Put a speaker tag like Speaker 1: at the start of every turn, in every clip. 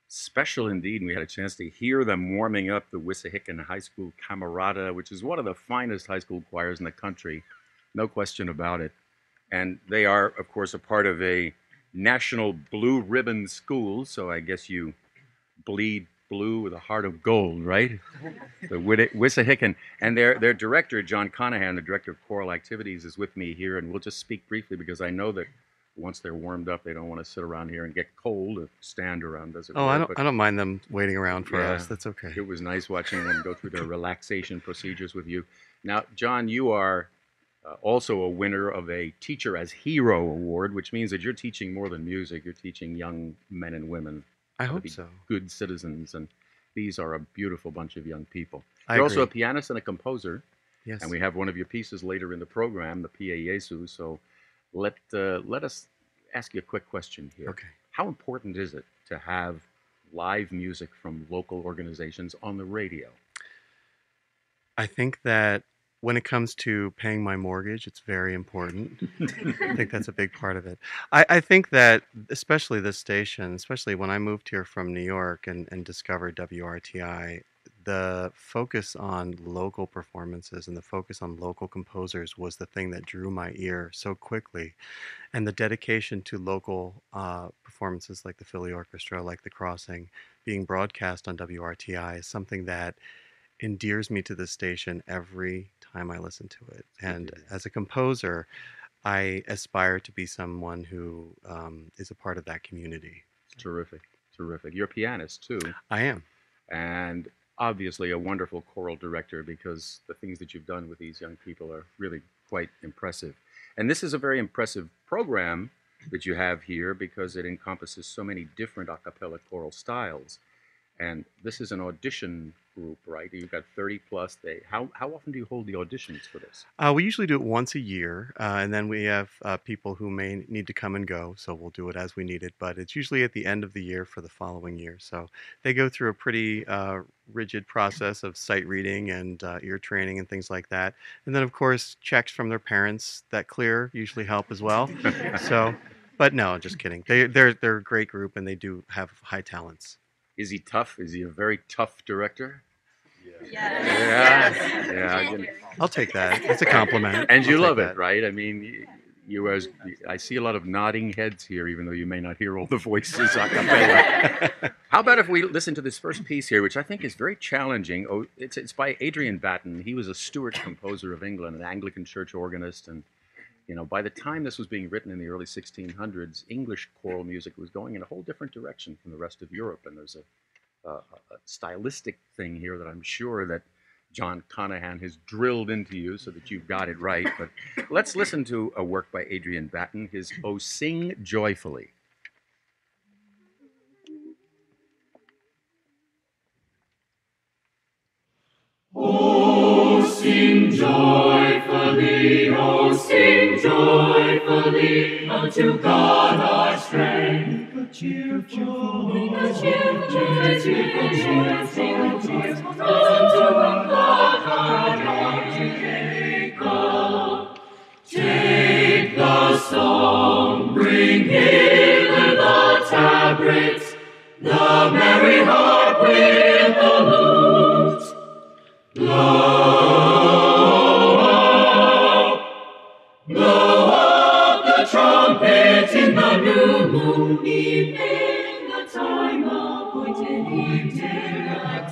Speaker 1: special indeed. And we had a chance to hear them warming up the Wissahickon High School Camerata, which is one of the finest high school choirs in the country, no question about it. And they are, of course, a part of a national blue ribbon school, so I guess you bleed blue with a heart of gold, right? The Wissahickon. And their director, John Conahan, the director of choral activities, is with me here, and we'll just speak briefly because I know that once they're warmed up, they don't want to sit around here and get cold or stand around, as it
Speaker 2: Oh,
Speaker 1: were.
Speaker 2: I don't mind them waiting around for
Speaker 1: Yeah,
Speaker 2: us. That's okay.
Speaker 1: it was nice watching them go through their relaxation procedures with you. Now, John, you are also a winner of a Teacher as Hero award, which means that you're teaching more than music. You're teaching young men and women
Speaker 2: I
Speaker 1: how to
Speaker 2: hope
Speaker 1: be
Speaker 2: so.
Speaker 1: good citizens, and these are a beautiful bunch of young people.
Speaker 2: I
Speaker 1: You're also a
Speaker 2: agree.
Speaker 1: pianist and a composer,
Speaker 2: Yes.
Speaker 1: and we have one of your pieces later in the program, the Pie Jesu. So let us ask you a quick question here.
Speaker 2: Okay.
Speaker 1: How important is it to have live music from local organizations on the radio?
Speaker 2: I think that when it comes to paying my mortgage, it's very important. I think that's a big part of it. I think that, especially this station, especially when I moved here from New York and discovered WRTI, the focus on local performances and the focus on local composers was the thing that drew my ear so quickly. And the dedication to local performances like the Philly Orchestra, like The Crossing, being broadcast on WRTI is something that endears me to the station every time I listen to it. And as a composer, I aspire to be someone who is a part of that community.
Speaker 1: Terrific, terrific. You're a pianist too,
Speaker 2: I am.
Speaker 1: and obviously a wonderful choral director, because the things that you've done with these young people are really quite impressive. And this is a very impressive program that you have here because it encompasses so many different a cappella choral styles. And this is an audition group, right? You've got 30 plus. How often do you hold the auditions for this?
Speaker 2: We usually do it once a year, and then we have people who may need to come and go, so we'll do it as we need it. But it's usually at the end of the year for the following year. So they go through a pretty rigid process of sight reading and ear training and things like that. And then, of course, checks from their parents that clear usually help as well. So, but no, just kidding. They're a great group, and they do have high talents.
Speaker 1: Is he tough? Is he a very tough director?
Speaker 3: Yes.
Speaker 1: Yeah, yeah. You know.
Speaker 2: I'll take that. It's a compliment.
Speaker 1: And you
Speaker 2: I'll
Speaker 1: love
Speaker 2: take
Speaker 1: it,
Speaker 2: that.
Speaker 1: right? I mean, I see a lot of nodding heads here, even though you may not hear all the voices a cappella. How about if we listen to this first piece here, which I think is very challenging? Oh, it's by Adrian Batten. He was a Stuart composer of England, an Anglican church organist, and by the time this was being written in the early 1600s, English choral music was going in a whole different direction from the rest of Europe, and there's a stylistic thing here that I'm sure that John Conahan has drilled into you so that you've got it right. But let's listen to a work by Adrian Batten, his "O Sing Joyfully."
Speaker 4: O sing joyfully, unto God our strength. The cheerful, unto God our Jacob. Take the song, bring hither the tabrets, the merry harp with the lute. Blow up the trumpet in the new moon evening, the time appointed, the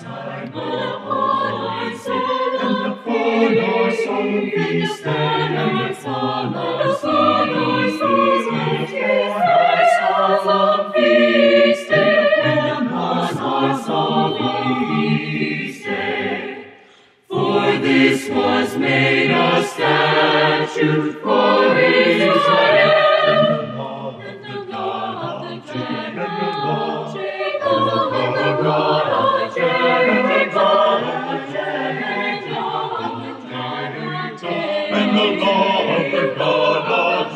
Speaker 4: time appointed, and upon our solemn feast, and upon our solemn feast, and upon our solemn feast day. For this was made a statute for Israel, and the law of the God of Jacob, and the law of the God of Jacob, and the law of the God of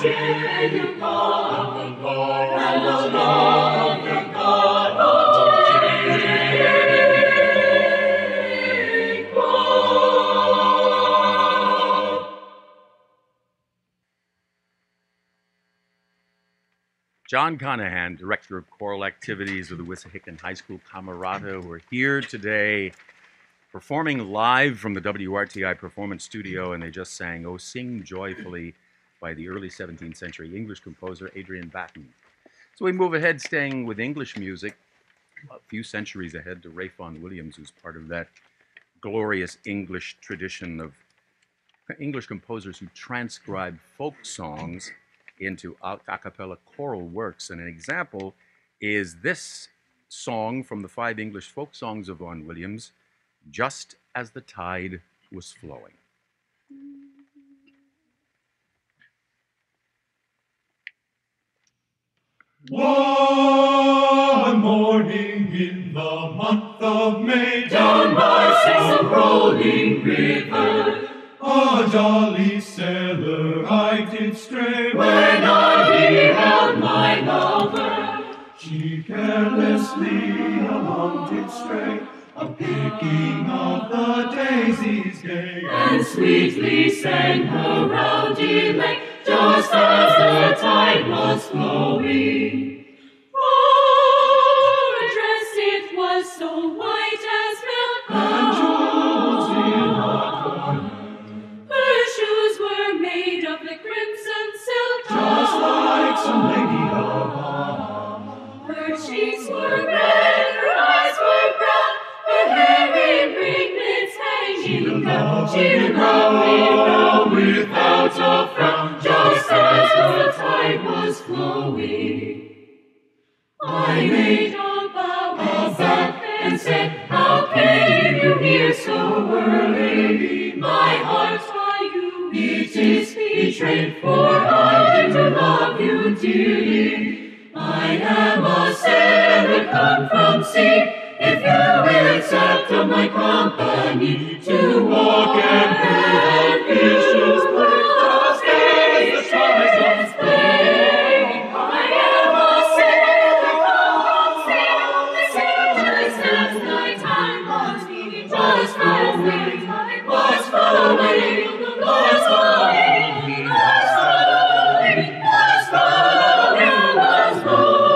Speaker 4: Jacob, and the law of the God of Jacob.
Speaker 1: John Conahan, Director of Choral Activities of the Wissahickon High School Camerata, who are here today performing live from the WRTI Performance Studio, and they just sang "Oh Sing Joyfully" by the early 17th century English composer Adrian Batten. So we move ahead, staying with English music, a few centuries ahead to Vaughan-Williams, who's part of that glorious English tradition of English composers who transcribe folk songs into a cappella choral works. And an example is this song from the 5 English folk songs of Vaughan-Williams, "Just as the Tide Was Flowing."
Speaker 4: One morning in the month of May, down by some rolling river, a jolly sailor I did stray. When I beheld my lover, she carelessly along did stray, a picking of the daisies gay, and sweetly sang her rowdy lay, just as the tide was flowing.
Speaker 3: Her dress it was so white as milk,
Speaker 4: And jewels in adornment,
Speaker 3: her shoes were made of the crimson silk,
Speaker 4: just like some lady of Vaughan.
Speaker 3: her cheeks were red, her eyes were brown, her hair in ringlets hanging down. She loved me
Speaker 4: without a frown,
Speaker 3: just as the tide was flowing. I made a bow and said, "How came you here so early? My heart by you it is betrayed, for I do love you dearly. I am a sailor come from sea, if you will accept of my company, to walk and prove the fishes play, just as the tide was flowing. I am a sailor come from sea, just as the tide was flowing, just as the tide was flowing, was flowing, was flowing, was flowing, was flowing.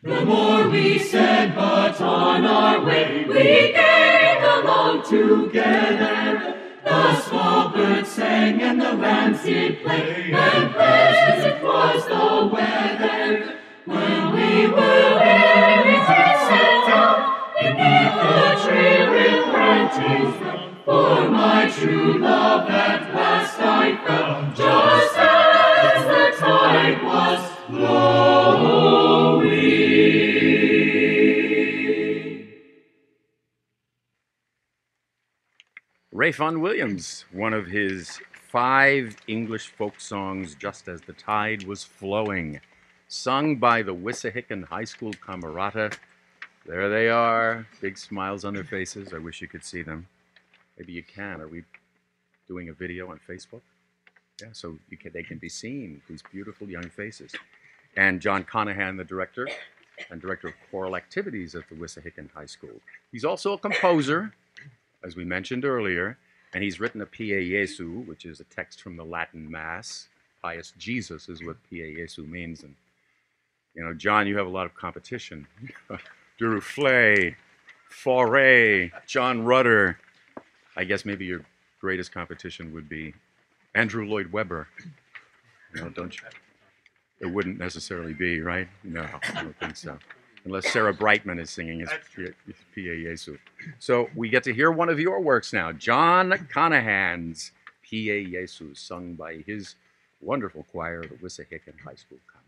Speaker 3: The more we said, but on our way we gained along together. The small birds sang and the lambs did play, and pleasant was the weather. When we were weary to sit down beneath the tree with branches, for my true love at last I found, just as the tide was flowing.
Speaker 1: Vaughan-Williams, one of his 5 English folk songs, "Just as the Tide Was Flowing," sung by the Wissahickon High School Camerata. There they are, big smiles on their faces. I wish you could see them. Maybe you can. Are we doing a video on Facebook? Yeah, so they can be seen, these beautiful young faces. And John Conahan, the director, and director of choral activities at the Wissahickon High School. He's also a composer, as we mentioned earlier, and he's written a Pie Jesu, which is a text from the Latin Mass. Pious Jesus is what Pie Jesu means. And, you know, John, you have a lot of competition. Duruflé, Fauré, John Rudder. I guess maybe your greatest competition would be Andrew Lloyd Webber. You know, don't you? It wouldn't necessarily be, right? No, I don't think so. Unless Sarah Brightman is singing his Pie Jesu. So we get to hear one of your works now, John Conahan's Pie Jesu, sung by his wonderful choir, the Wissahickon High School Camerata.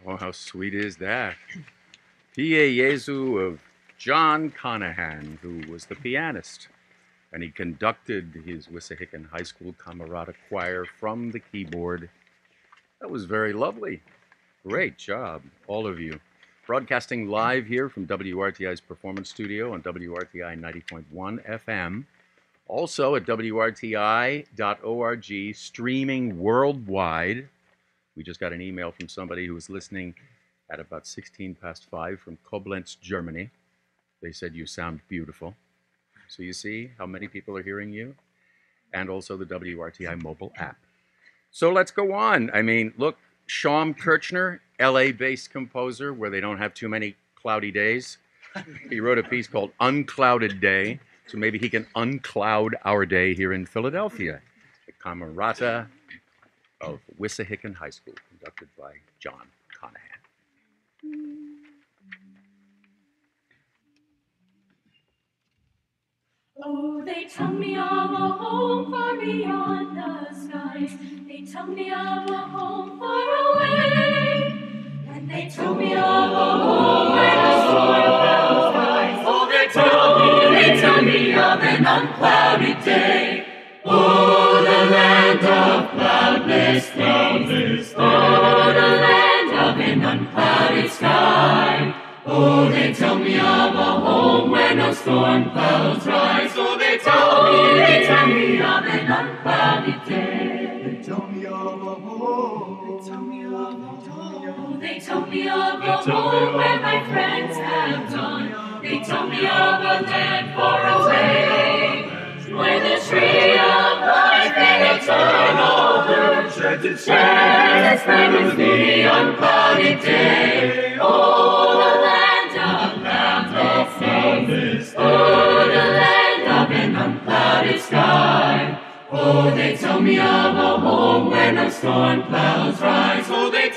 Speaker 1: Oh, how sweet is that? Pie Jesu of John Conahan, who was the pianist, and he conducted his Wissahickon High School Camerata choir from the keyboard. That was very lovely. Great job, all of you. Broadcasting live here from WRTI's Performance Studio on WRTI 90.1 FM. Also at WRTI.org, streaming worldwide. We just got an email from somebody who was listening at about 16 past 5 from Koblenz, Germany. They said you sound beautiful. So you see how many people are hearing you? And also the WRTI mobile app. So let's go on. I mean, look, Schaum Kirchner, LA-based composer where they don't have too many cloudy days. He wrote a piece called Unclouded Day, so maybe he can uncloud our day here in Philadelphia. The Camerata of Wissahickon High School, conducted by John Conahan.
Speaker 3: Oh, they tell me of a home far beyond the skies. They tell me of a home far away. And they tell me of a home where the storm clouds rise. Oh, they tell me of an unclouded day. Oh, the land of cloudless days. Oh, the land of an unclouded sky. Oh, they tell me of a home where no storm clouds rise. Oh, they tell me of an unclouded day.
Speaker 4: They tell me of a home.
Speaker 3: They tell me of a home. They tell me of a home where my friends have gone. They tell me of a land far away, where the tree of life and eternal bird sheds its flame with the unclouded day. Oh, the land of cloudless days. Oh, the land of an unclouded sky. Oh, they tell me of a home where no storm clouds rise. Oh, they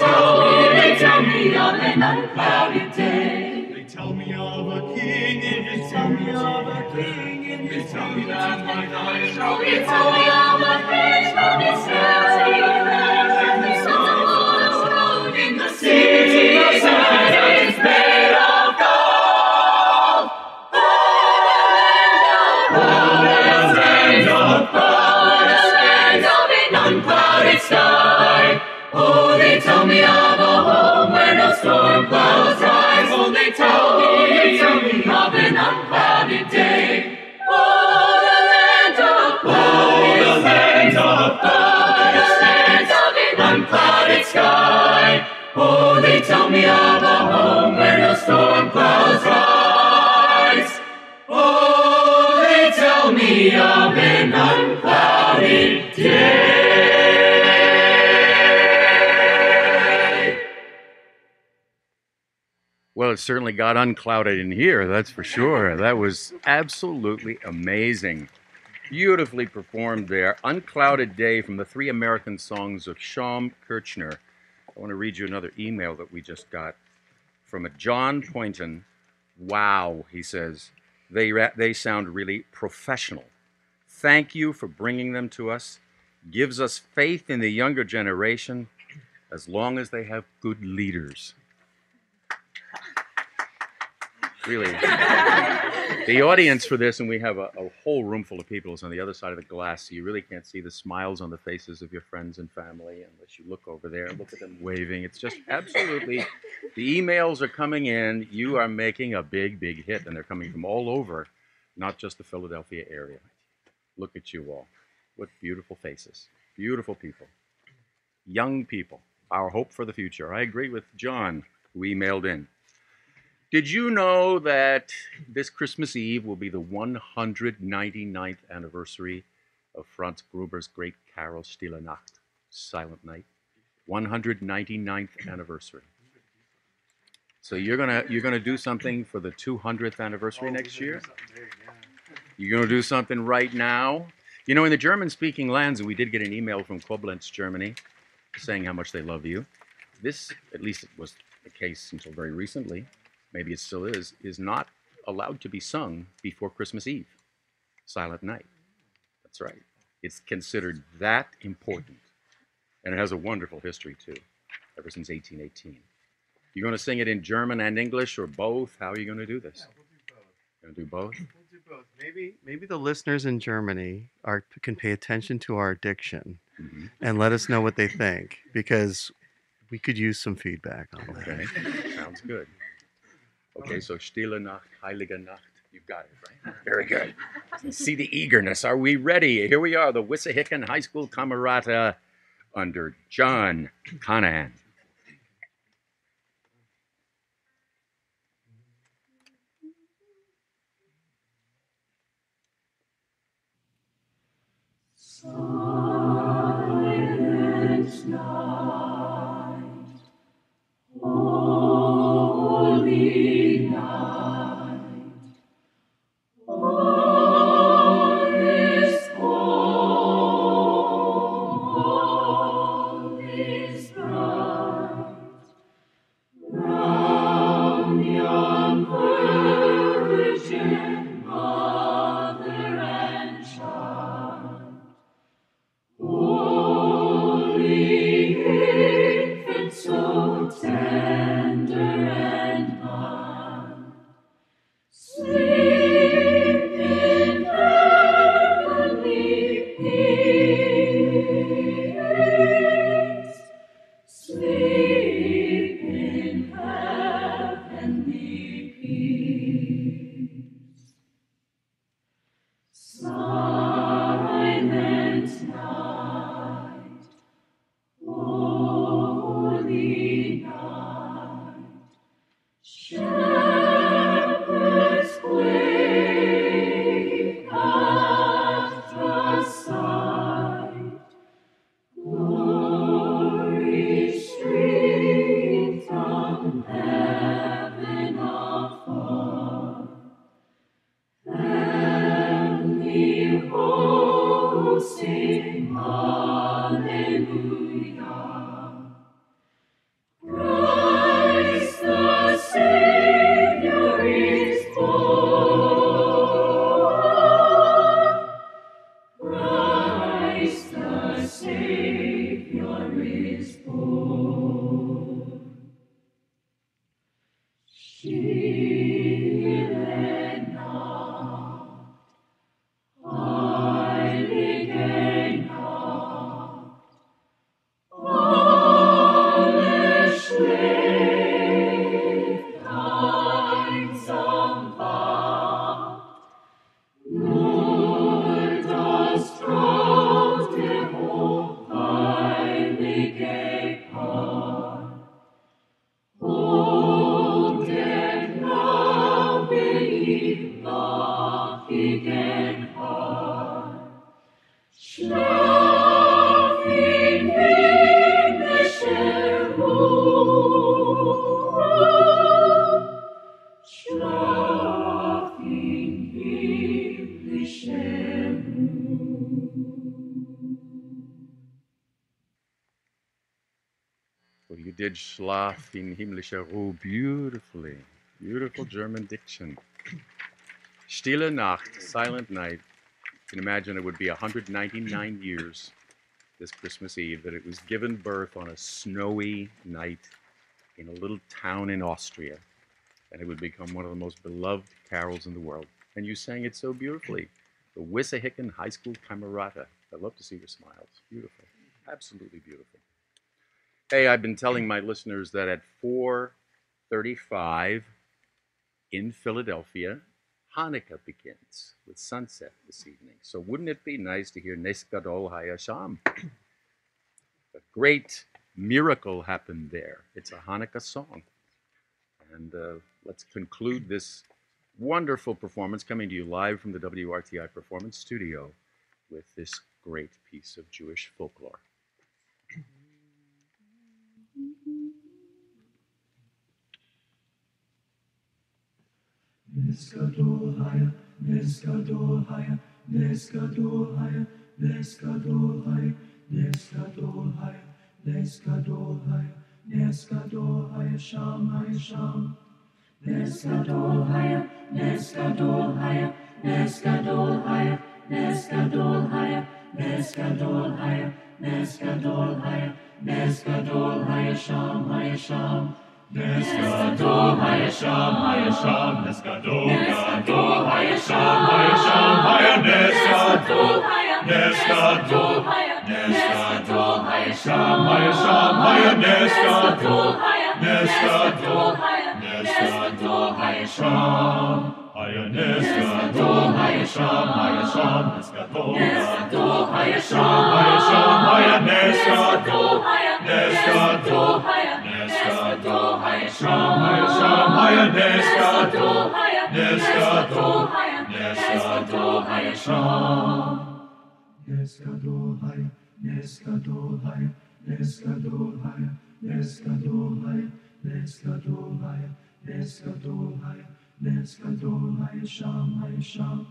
Speaker 3: tell me of an unclouded day.
Speaker 4: They tell me of a king in his beauty. They tell me that my eyes shall
Speaker 3: They tell me of a prince from his city, and the sun road in the city is made of gold. Oh, the land of an unclouded sky. Oh, they tell me of a home where no storm clouds rise. Oh, they tell me of an unclouded day. Oh, the land of an unclouded sky. Oh, they tell me of a home where no storm clouds rise. Oh, they tell me of an unclouded day.
Speaker 1: Well, it certainly got unclouded in here, that's for sure. That was absolutely amazing. Beautifully performed there. Unclouded Day from the Three American Songs of Schaum Kirchner. I want to read you another email that we just got from a John Poynton. Wow, he says, they sound really professional. Thank you for bringing them to us. Gives us faith in the younger generation as long as they have good leaders. Really. The audience for this, and we have a whole room full of people, is on the other side of the glass, so you really can't see the smiles on the faces of your friends and family unless you look over there, look at them waving. It's just absolutely, the emails are coming in. You are making a big, big hit, and they're coming from all over, not just the Philadelphia area. Look at you all. What beautiful faces. Beautiful people. Young people. Our hope for the future. I agree with John, who emailed in. Did you know that this Christmas Eve will be the 199th anniversary of Franz Gruber's great carol Stille Nacht, Silent Night? 199th anniversary. So you're gonna do something for the 200th anniversary next year? You're gonna do something right now? You know, in the German-speaking lands, and we did get an email from Koblenz, Germany, saying how much they love you. This, at least it was the case until very recently, maybe it still is not allowed to be sung before Christmas Eve, Silent Night. That's right. It's considered that important. And it has a wonderful history, too, ever since 1818. You going to sing it in German and English, or both? How are you going to do this? Going to do both?
Speaker 2: We'll do both. Maybe the listeners in Germany can pay attention to our diction and let us know what they think, because we could use some feedback on that.
Speaker 1: Okay, sounds good. Okay, so Stille Nacht, Heilige Nacht. You've got it, right? Very good. See the eagerness. Are we ready? Here we are, the Wissahickon High School Camerata under John Conahan.
Speaker 3: Silent night, holy night, all is all is bright, round young Virgin Mother and Child. Holy infant, so tender and mild, sleep in heavenly peace, sleep in heavenly peace. Silent night, holy night, shepherds quake at the sight, glory stream from heaven afar. Heavenly hosts sing hallelujah. Christ the Savior is born. Christ the Savior is born. Stille Nacht, Heilige Nacht, alles schläft einsam wacht, nur das traute hochheilige Paar. Und der Glaube im wachigen Haar, schlaf in himmlischer Ruhe, schlaf in himmlischer Ruhe.
Speaker 1: Well, you did Schlaf in himmlischer Ruhe beautifully. Beautiful German diction. Stille Nacht, silent night. You can imagine it would be 199 years this Christmas Eve that it was given birth on a snowy night in a little town in Austria. And it would become one of the most beloved carols in the world. And you sang it so beautifully. The Wissahickon High School Camerata. I love to see your smiles. Beautiful. Absolutely beautiful. Hey, I've been telling my listeners that at 4:35 in Philadelphia, Hanukkah begins with sunset this evening. So wouldn't it be nice to hear Nes Gadol Hayasham? A great miracle happened there. It's a Hanukkah song. And let's conclude this wonderful performance coming to you live from the WRTI Performance Studio with this great piece of Jewish folklore.
Speaker 4: Nes Gadol Haya, Nes Gadol Haya, Nes Gadol Haya, Nes Gadol Haya, Nes Gadol Haya, Nes Gadol Haya, Nes Gadol Haya Sham Haya Sham.
Speaker 3: Nes Gadol Haya, Nes Gadol Haya, Nes Gadol Haya, Nes Gadol Haya, Nes Gadol Haya, Nes Gadol Haya, Nes Gadol Haya Sham Haya Sham.
Speaker 4: Nes Gadol Haya Sham Haya Sham. Nes Gadol Haya Sham Haya Sham Haya. Nes Gadol Haya, Nes Gadol Haya, Nes Gadol Haya Sham Haya Sham Haya. Nes Gadol Haya, Nes Gadol Haya, Nes Gadol Haya. Hayasham, Hayaneskadol, Hayasham, Hayasham, Neskadol, Neskadol, Hayasham, Hayasham, Hayaneskadol, Neskadol, Neskadol, Hayasham, Hayasham, Hayaneskadol, Neskadol, Neskadol, Hayasham. Neskadol, Haya, Neskadol, Haya, Neskadol, Haya, Neskadol, Haya, Neskadol, Haya, Neskadol, Haya, Neskadol, Haya, Sham, Haya, Sham.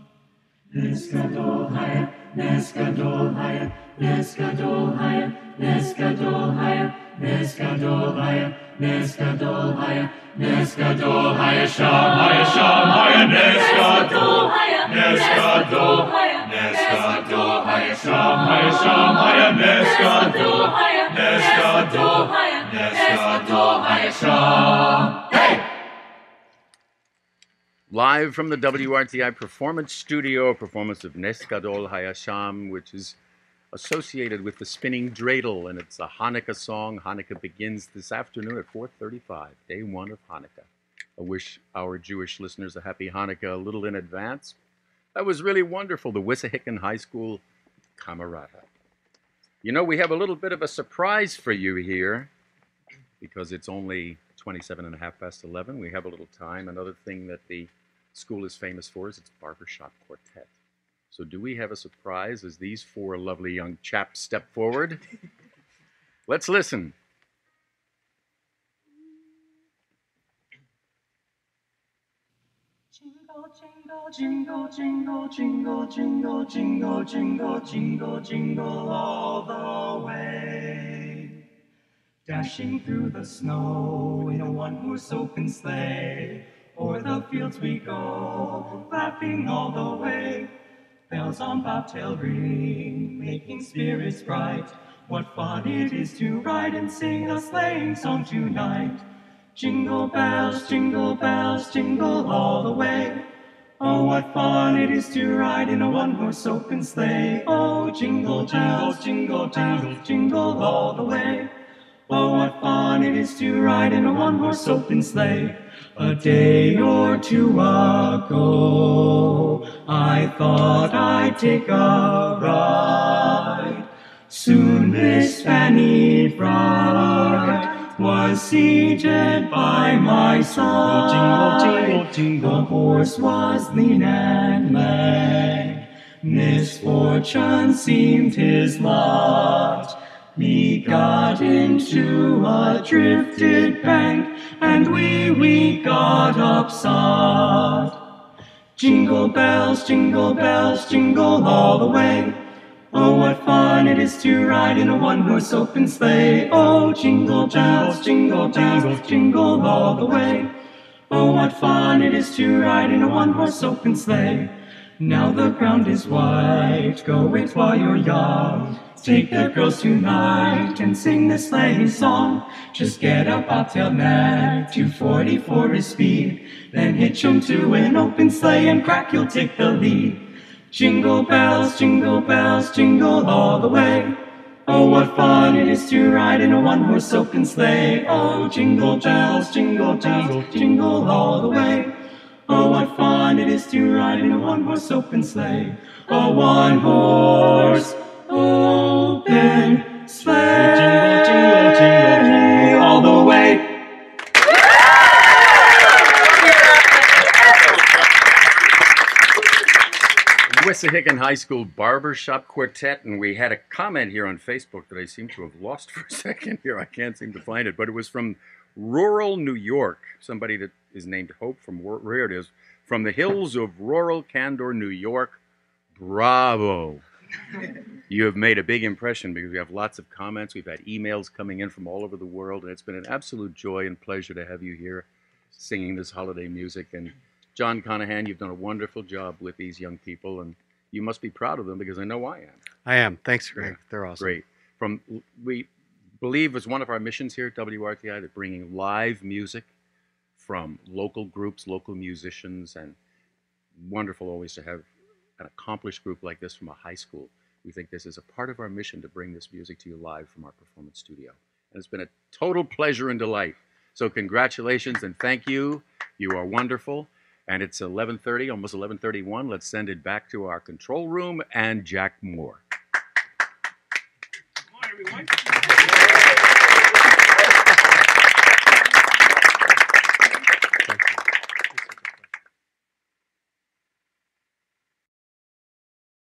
Speaker 4: Neskadol, Haya, Neskadol, Haya, Neskadol, Haya, Neskadol, Haya, Neskadol, Haya, Neskadol, Haya, Neskadol, Haya, Sham, Haya, Sham, Haya, Neskadol, Neskadol, Neskadol, Haya, Sham, Haya, Sham, Haya, Neskadol, Neskadol, Neskadol, Haya, Sham. Hey!
Speaker 1: Live from the WRTI Performance Studio, a performance of Neskadol Hayasham, which is associated with the spinning dreidel, and it's a Hanukkah song. Hanukkah begins this afternoon at 4:35, day one of Hanukkah. I wish our Jewish listeners a happy Hanukkah a little in advance. That was really wonderful, the Wissahickon High School Camerata. You know, we have a little bit of a surprise for you here, because it's only 11. We have a little time. Another thing that the school is famous for is its barbershop quartet. So do we have a surprise as these four lovely young chaps step forward? Let's listen.
Speaker 5: Jingle, jingle, jingle, jingle, jingle, jingle, jingle, jingle all the way. Dashing through the snow in a one-horse open sleigh. O'er the fields we go, laughing all the way. Bells on bobtail ring, making spirits bright. What fun it is to ride and sing a sleighing song tonight. Jingle bells, jingle all the way. Oh, what fun it is to ride in a one-horse open sleigh. Oh, jingle bells, jingle all the way. Oh, what fun it is to ride in a one-horse open sleigh. A day or two ago, I thought I'd take a ride. Soon Miss Fanny Bright was seated by my side. The horse was lean and lank. Misfortune seemed his lot. He got into a drifted bank, and we got upside. Jingle bells, jingle all the way. Oh, what fun it is to ride in a one-horse open sleigh. Oh, jingle bells, jingle all the way. Oh, what fun it is to ride in a one-horse open sleigh. Now the ground is white, go it while you're young. Take the girls tonight and sing this sleighing song. Just get a bobtail nag, 240 for his speed. Then hitch 'em to an open sleigh and crack, you'll take the lead. Jingle bells, jingle all the way. Oh, what fun it is to ride in a one-horse open sleigh. Oh, jingle bells, jingle all the way. Oh, what fun it is to ride in a one-horse open sleigh. A one-horse open sleigh. Jingle all the way.
Speaker 1: Wissahickon High School Barbershop Quartet, and we had a comment here on Facebook that I seem to have lost for a second here. I can't seem to find it, but it was from rural New York. Somebody that is named Hope from where it is, from the hills of rural Candor, New York. Bravo. You have made a big impression because we have lots of comments. We've had emails coming in from all over the world, and it's been an absolute joy and pleasure to have you here singing this holiday music. And John Conahan, you've done a wonderful job with these young people, and you must be proud of them because I know I am.
Speaker 2: I am. Thanks, Greg. They're awesome.
Speaker 1: Great. We believe it's one of our missions here at WRTI that bringing live music from local groups, local musicians, and wonderful always to have an accomplished group like this from a high school. We think this is a part of our mission to bring this music to you live from our performance studio. And it's been a total pleasure and delight. So congratulations and thank you You are wonderful. And it's 11:30, almost 11:31. Let's send it back to our control room and Jack Moore.
Speaker 6: Come on, everyone.